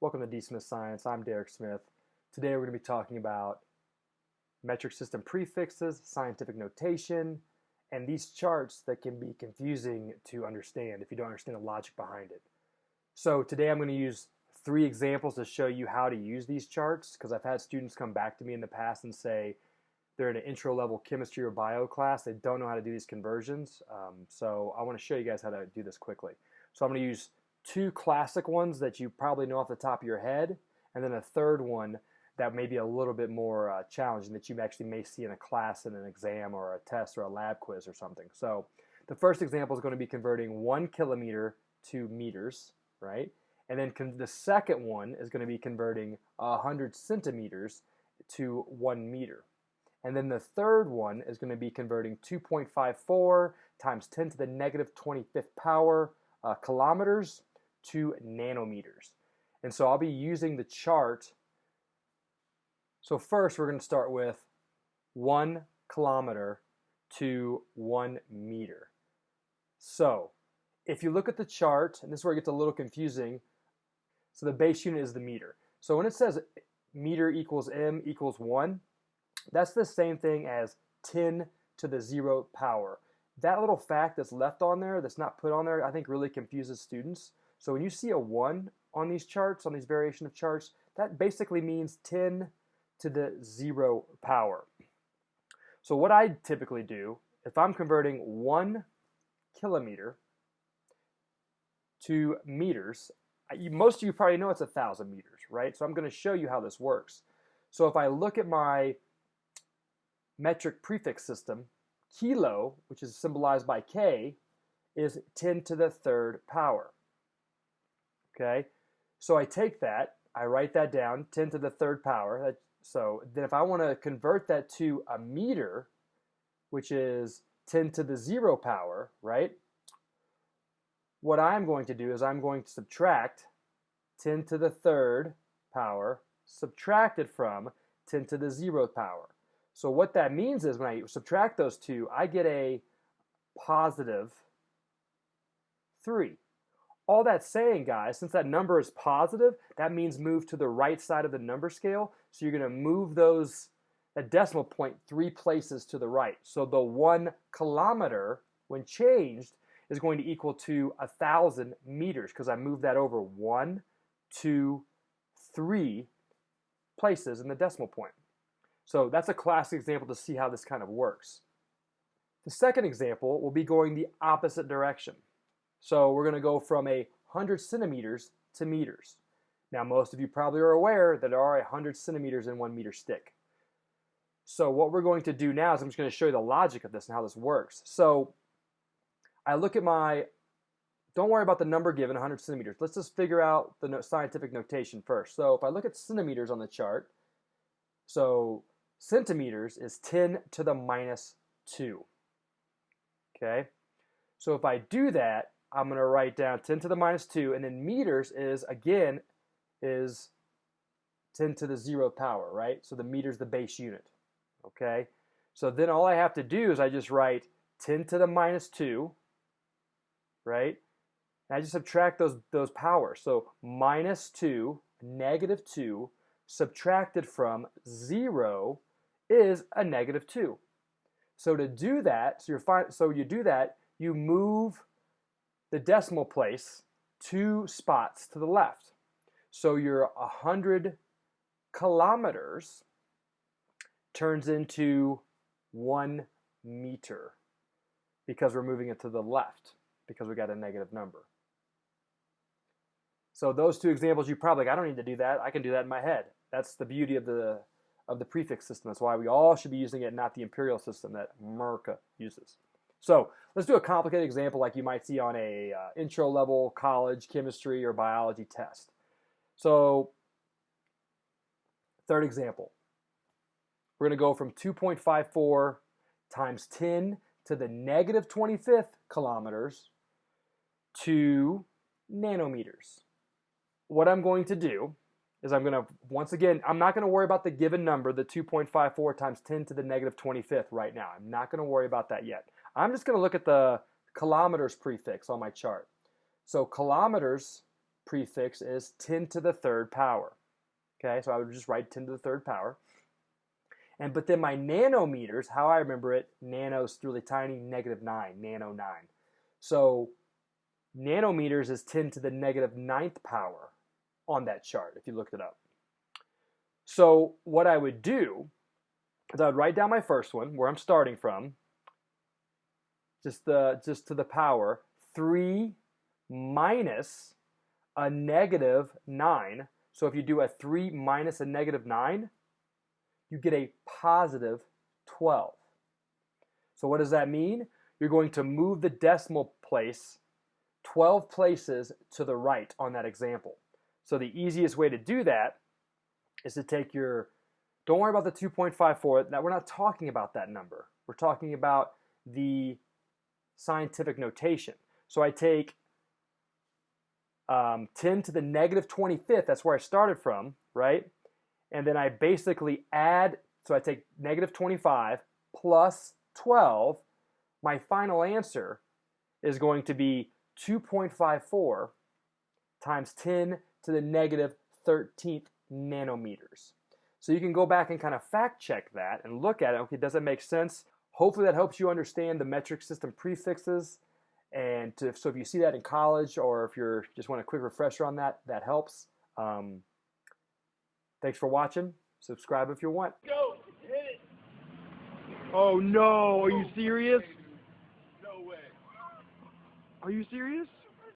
Welcome to D. Smith Science. I'm Derek Smith. Today we're going to be talking about metric system prefixes, scientific notation, and these charts that can be confusing to understand if you don't understand the logic behind it. So today I'm going to use 3 examples to show you how to use these charts, because I've had students come back to me in the past and say they're in an intro level chemistry or bio class, they don't know how to do these conversions. So I want to show you guys how to do this quickly. So I'm going to use 2 classic ones that you probably know off the top of your head, and then a third one that may be a little bit more challenging that you actually may see in a class, in an exam or a test or a lab quiz or something. So the first example is going to be converting 1 kilometer to meters, right? And then the second one is going to be converting 100 centimeters to 1 meter. And then the third one is going to be converting 2.54 times 10 to the negative 25th power kilometers to nanometers. And so I'll be using the chart. So first we're going to start with 1 kilometer to 1 meter. So if you look at the chart, and this is where it gets a little confusing, so the base unit is the meter. So when it says meter equals m equals 1, that's the same thing as 10 to the 0th power. That little fact that's left on there, that's not put on there, I think really confuses students. So when you see a 1 on these charts, on these variation of charts, that basically means 10 to the 0 power. So what I typically do, if I'm converting 1 kilometer to meters, most of you probably know it's 1,000 meters, right? So I'm going to show you how this works. So if I look at my metric prefix system, kilo, which is symbolized by K, is 10 to the 3rd power. Okay, so I take that, I write that down, 10 to the 3rd power. So then if I want to convert that to a meter, which is 10 to the 0 power, right? What I'm going to do is I'm going to subtract 10 to the 3rd power, subtracted from 10 to the 0th power. So what that means is when I subtract those two, I get a positive 3. All that's saying, guys, since that number is positive, that means move to the right side of the number scale. So you're going to move that decimal point 3 places to the right. So the 1 kilometer, when changed, is going to equal to 1,000 meters because I moved that over 1, 2, 3 places in the decimal point. So that's a classic example to see how this kind of works. The second example will be going the opposite direction. So we're going to go from 100 centimeters to meters. Now most of you probably are aware that there are 100 centimeters in 1 meter stick. So what we're going to do now is I'm just going to show you the logic of this and how this works. So I look at don't worry about the number given, 100 centimeters. Let's just figure out the scientific notation first. So if I look at centimeters on the chart, so centimeters is 10 to the minus 2. Okay, so if I do that, I'm going to write down 10 to the minus 2, and then meters is 10 to the 0th power, right? So the meter's the base unit. Okay, so then all I have to do is I just write 10 to the minus 2, right? And I just subtract those powers. So minus 2, negative 2, subtracted from 0 is a negative 2. So to do that, you move the decimal place 2 spots to the left. So your 100 kilometers turns into 1 meter because we're moving it to the left because we got a negative number. So those 2 examples, you probably I don't need to do that. I can do that in my head. That's the beauty of the prefix system. That's why we all should be using it, not the imperial system that America uses. So let's do a complicated example like you might see on a intro level college chemistry or biology test. So third example, we're going to go from 2.54 times 10 to the negative 25th kilometers to nanometers. What I'm going to do is I'm going to, once again, I'm not going to worry about the given number, the 2.54 times 10 to the negative 25th right now. I'm not going to worry about that yet. I'm just going to look at the kilometers prefix on my chart. So kilometers prefix is 10 to the third power. Okay, so I would just write 10 to the third power. But then my nanometers, how I remember it, nano's really tiny, -9, nano 9. So nanometers is 10 to the -9th power on that chart, if you looked it up. So what I would do is I would write down my first one, where I'm starting from, just to the power, 3 minus a -9. So if you do a 3 minus a -9, you get a positive 12. So what does that mean? You're going to move the decimal place 12 places to the right on that example. So the easiest way to do that is to take your, don't worry about the 2.54, that we're not talking about that number. We're talking about the scientific notation. So I take 10 to the -25th, that's where I started from, right? And then I basically add, so I take -25 plus 12. My final answer is going to be 2.54 times 10 to the -13th nanometers. So you can go back and kind of fact check that and look at it. Okay, does that make sense? Hopefully that helps you understand the metric system prefixes. And so if you see that in college, or if you just want a quick refresher on that, that helps. Thanks for watching. Subscribe if you want. Go! Hit it! Oh no, are you serious? No way. Are you serious?